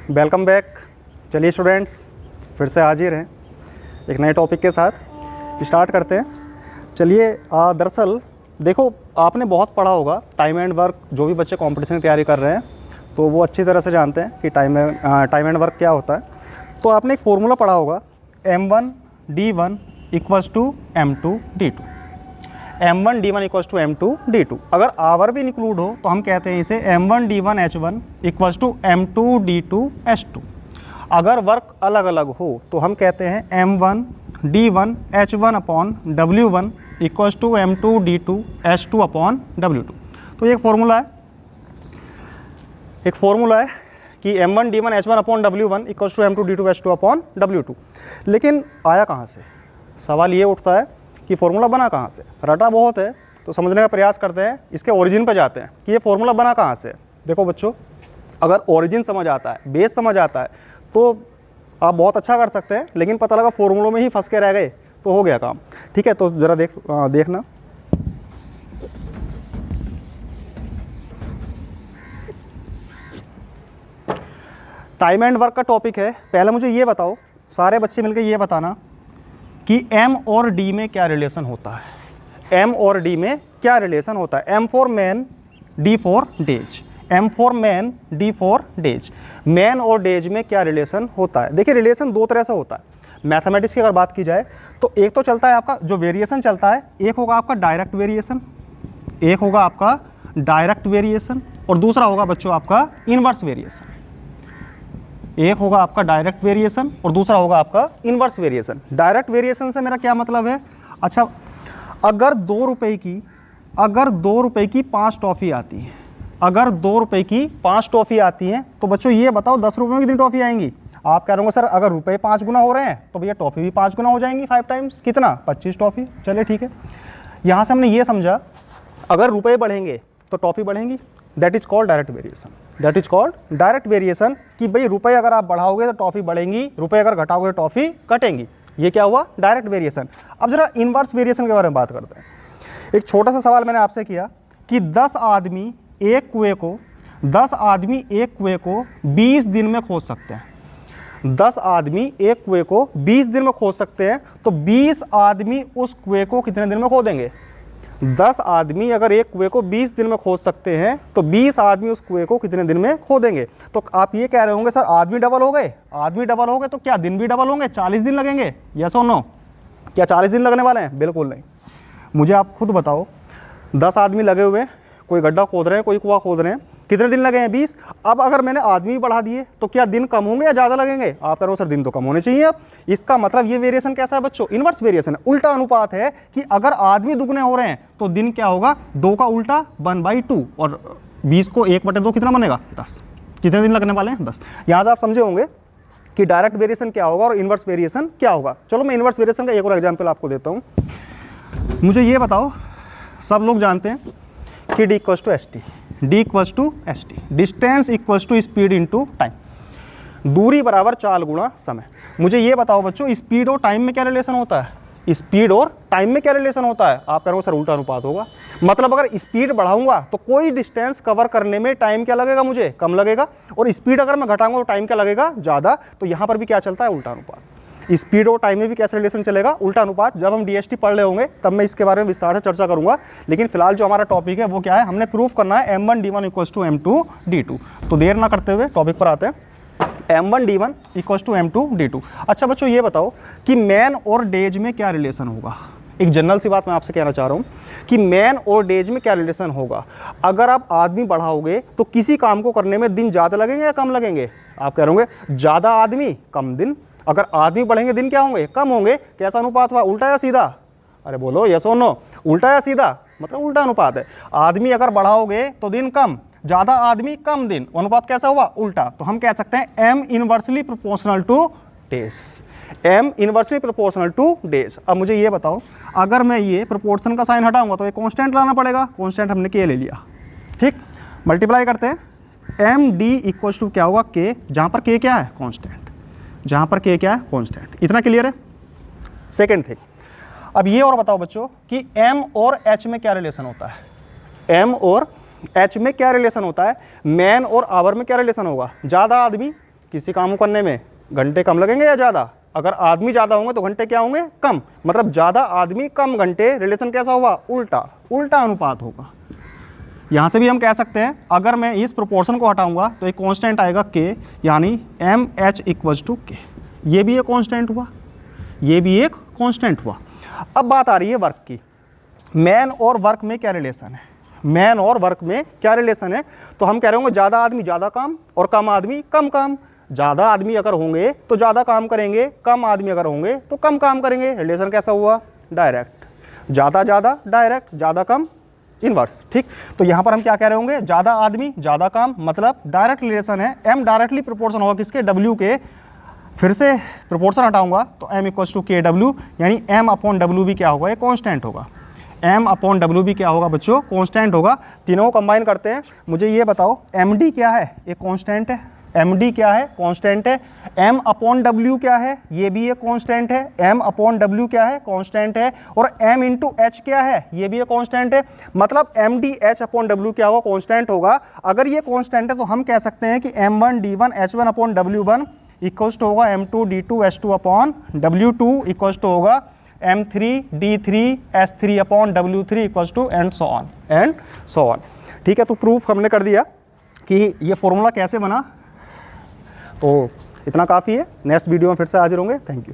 Welcome back. चलिए students, फिर से हाजिर हैं एक नए टॉपिक के साथ। स्टार्ट करते हैं। चलिए दरअसल देखो, आपने बहुत पढ़ा होगा टाइम एंड वर्क। जो भी बच्चे कंपटीशन की तैयारी कर रहे हैं तो वो अच्छी तरह से जानते हैं कि टाइम एंड वर्क क्या होता है। तो आपने एक फॉर्मूला पढ़ा होगा, M1D1 equals to M2D2। M1D1 equals to M2D2। अगर आवर भी इंक्लूड हो तो हम कहते हैं इसे M1D1H1 इक्वल्स टू M2D2H2। अगर वर्क अलग अलग हो तो हम कहते हैं M1D1H1 upon W1 equals to M2D2H2 upon W2। तो ये एक फॉर्मूला है कि M1D1H1 upon W1 equals to M2D2H2 upon W2। लेकिन आया कहाँ से? सवाल ये उठता है कि फॉर्मूला बना कहाँ से। रटा बहुत है तो समझने का प्रयास करते हैं, इसके ओरिजिन पर जाते हैं कि ये फॉर्मूला बना कहाँ से। देखो बच्चों, अगर ओरिजिन समझ आता है, बेस समझ आता है तो आप बहुत अच्छा कर सकते हैं, लेकिन पता लगा फॉर्मूलों में ही फंस के रह गए तो हो गया काम। ठीक है, तो ज़रा देखना। टाइम एंड वर्क का टॉपिक है। पहले मुझे ये बताओ, सारे बच्चे मिलकर ये बताना कि M और D में क्या रिलेशन होता है। M और D में क्या रिलेशन होता है? M for man, D for days. M for man, D for days. Man और डेज में क्या रिलेशन होता है? देखिए, रिलेशन दो तरह से होता है। मैथमेटिक्स की अगर बात की जाए तो एक तो चलता है आपका जो वेरिएशन चलता है, एक होगा आपका डायरेक्ट वेरिएशन, और दूसरा होगा बच्चों आपका इनवर्स वेरिएशन। एक होगा आपका डायरेक्ट वेरिएशन और दूसरा होगा आपका इनवर्स वेरिएशन। डायरेक्ट वेरिएशन से मेरा क्या मतलब है? अच्छा, अगर 2 रुपए की 5 टॉफ़ी आती है, अगर 2 रुपए की 5 टॉफ़ी आती हैं तो बच्चों ये बताओ 10 रुपए में कितनी टॉफ़ी आएंगी? आप कह रहे होंगे सर अगर रुपए 5 गुना हो रहे हैं तो भैया टॉफ़ी भी 5 गुना हो जाएंगी, 5 टाइम्स। कितना? 25 टॉफ़ी। चलिए ठीक है, यहाँ से हमने ये समझा अगर रुपए बढ़ेंगे तो टॉफ़ी बढ़ेंगी। That is called direct variation. कि भाई रुपए अगर आप बढ़ाओगे तो टॉफ़ी बढ़ेंगी, रुपए अगर घटाओगे तो टॉफ़ी घटेंगी। ये क्या हुआ? Direct variation. अब जरा इनवर्स वेरिएशन के बारे में बात करते हैं। एक छोटा सा सवाल मैंने आपसे किया कि 10 आदमी एक कुएं को 20 दिन में खोद सकते हैं। 10 आदमी एक कुएं को 20 दिन में खोद सकते हैं, तो 20 आदमी उस कुएं को कितने दिन में खोदेंगे? 10 आदमी अगर एक कुएं को 20 दिन में खोद सकते हैं तो 20 आदमी उस कुएं को कितने दिन में खोदेंगे? तो आप ये कह रहे होंगे सर आदमी डबल हो गए तो क्या दिन भी डबल होंगे? 40 दिन लगेंगे? यस और नो? क्या 40 दिन लगने वाले हैं? बिल्कुल नहीं। मुझे आप खुद बताओ, 10 आदमी लगे हुए, कोई गड्ढा खोद रहे हैं, कोई कुआं खोद रहे हैं, कितने दिन लगे हैं? 20। अब अगर मैंने आदमी बढ़ा दिए तो क्या दिन कम होंगे या ज़्यादा लगेंगे? आप कह रहे हो सर दिन तो कम होने चाहिए। अब इसका मतलब ये वेरिएशन कैसा है बच्चों? इनवर्स वेरिएशन है। उल्टा अनुपात है कि अगर आदमी दुगने हो रहे हैं तो दिन क्या होगा? 2 का उल्टा 1/2, और 20 को 1/2 कितना बनेगा? 10। कितने दिन लगने वाले हैं? 10। यहाँ से आप समझे होंगे कि डायरेक्ट वेरिएशन क्या होगा और इनवर्स वेरिएशन क्या होगा। चलो मैं इनवर्स वेरिएशन का एक और एग्जाम्पल आपको देता हूँ। मुझे ये बताओ, सब लोग जानते हैं कि D equals to ST, distance equals to speed into time. दूरी बराबर चाल गुणा समय। मुझे ये बताओ बच्चों, स्पीड और टाइम में क्या रिलेशन होता है? आप कह रहे हो सर उल्टा अनुपात होगा। मतलब अगर स्पीड बढ़ाऊंगा तो कोई डिस्टेंस कवर करने में टाइम क्या लगेगा? मुझे कम लगेगा, और स्पीड अगर मैं घटाऊंगा तो टाइम क्या लगेगा? ज़्यादा। तो यहाँ पर भी क्या चलता है? उल्टा अनुपात। स्पीड और टाइम में भी कैसे रिलेशन चलेगा? उल्टा अनुपात। जब हम DST पढ़ रहे होंगे तब मैं इसके बारे में विस्तार से चर्चा करूंगा, लेकिन फिलहाल जो हमारा टॉपिक है वो क्या है? हमने प्रूफ करना है M1D1 इक्वल्स टू M2D2। तो देर ना करते हुए टॉपिक पर आते हैं। M1D1 equals to M2D2। अच्छा बच्चों, ये बताओ कि मैन और डेज में क्या रिलेशन होगा? एक जनरल सी बात मैं आपसे कहना चाह रहा हूँ कि मैन और डेज में क्या रिलेशन होगा। अगर आप आदमी बढ़ाओगे तो किसी काम को करने में दिन ज़्यादा लगेंगे या कम लगेंगे? आप कह रहे होंगे ज़्यादा आदमी कम दिन। अगर आदमी बढ़ेंगे दिन क्या होंगे? कम होंगे। कैसा अनुपात हुआ? उल्टा या सीधा? अरे बोलो यस और नो? उल्टा या सीधा? मतलब उल्टा अनुपात है। आदमी अगर बढ़ाओगे तो दिन कम, ज़्यादा आदमी कम दिन। अनुपात कैसा हुआ? उल्टा। तो हम कह सकते हैं M inversely proportional two days. अब मुझे ये बताओ, अगर मैं ये प्रोपोर्शन का साइन हटाऊंगा तो ये कांस्टेंट लाना पड़ेगा। कांस्टेंट हमने K ले लिया, ठीक। मल्टीप्लाई करते हैं, MD इक्वल्स टू क्या होगा? K, जहाँ पर K क्या है? कांस्टेंट। इतना क्लियर है? सेकेंड थिंग, अब ये और बताओ बच्चों कि M और H में क्या रिलेशन होता है? M और H में क्या रिलेशन होता है? मैन और आवर में क्या रिलेशन होगा? ज़्यादा आदमी किसी काम को करने में घंटे कम लगेंगे या ज़्यादा? अगर आदमी ज़्यादा होंगे तो घंटे क्या होंगे? कम। मतलब ज़्यादा आदमी कम घंटे, रिलेशन कैसा हुआ? उल्टा, उल्टा अनुपात होगा। यहाँ से भी हम कह सकते हैं, अगर मैं इस प्रोपोर्शन को हटाऊंगा तो एक कांस्टेंट आएगा k, यानी mh इक्वल्स टू k। ये भी एक कांस्टेंट हुआ, ये भी एक कांस्टेंट हुआ। अब बात आ रही है वर्क की। मैन और वर्क में क्या रिलेशन है? मैन और वर्क में क्या रिलेशन है? तो हम कह रहे होंगे ज़्यादा आदमी ज़्यादा काम और कम आदमी कम काम। ज़्यादा आदमी अगर होंगे तो ज़्यादा काम करेंगे, कम आदमी अगर होंगे तो कम काम करेंगे। रिलेशन कैसा हुआ? डायरेक्ट। ज़्यादा ज़्यादा डायरेक्ट, ज़्यादा कम इनवर्स। ठीक, तो यहाँ पर हम क्या कह रहे होंगे? ज़्यादा आदमी ज़्यादा काम, मतलब डायरेक्ट रिलेशन है। m डायरेक्टली प्रोपोर्शन होगा किसके? w के। फिर से प्रोपोर्शन हटाऊंगा तो m इक्वल्स टू के डब्ल्यू, यानी m अपॉन डब्ल्यू भी क्या होगा? ये कॉन्स्टेंट होगा। m अपॉन डब्ल्यू भी क्या होगा बच्चों? कॉन्स्टेंट होगा। तीनों को कंबाइन करते हैं। मुझे ये बताओ md क्या है? ये कॉन्स्टेंट है। md क्या है? कॉन्स्टेंट है। m अपॉन w क्या है? ये भी एक कॉन्स्टेंट है। m अपॉन w क्या है? कॉन्स्टेंट है। और m इंटू h क्या है? ये भी एक कॉन्स्टेंट है। मतलब md h अपॉन w क्या होगा? कॉन्स्टेंट होगा। अगर ये कॉन्स्टेंट है तो हम कह सकते हैं कि m1 d1 h1 upon w1 equals to होगा m2 d2 h2 upon w2 equals to होगा m3 d3 s3 upon w3 equals to and so on. ठीक है, तो प्रूफ हमने कर दिया कि ये फॉर्मूला कैसे बना। तो इतना काफ़ी है। नेक्स्ट वीडियो में फिर से हाजिर होंगे। Thank you.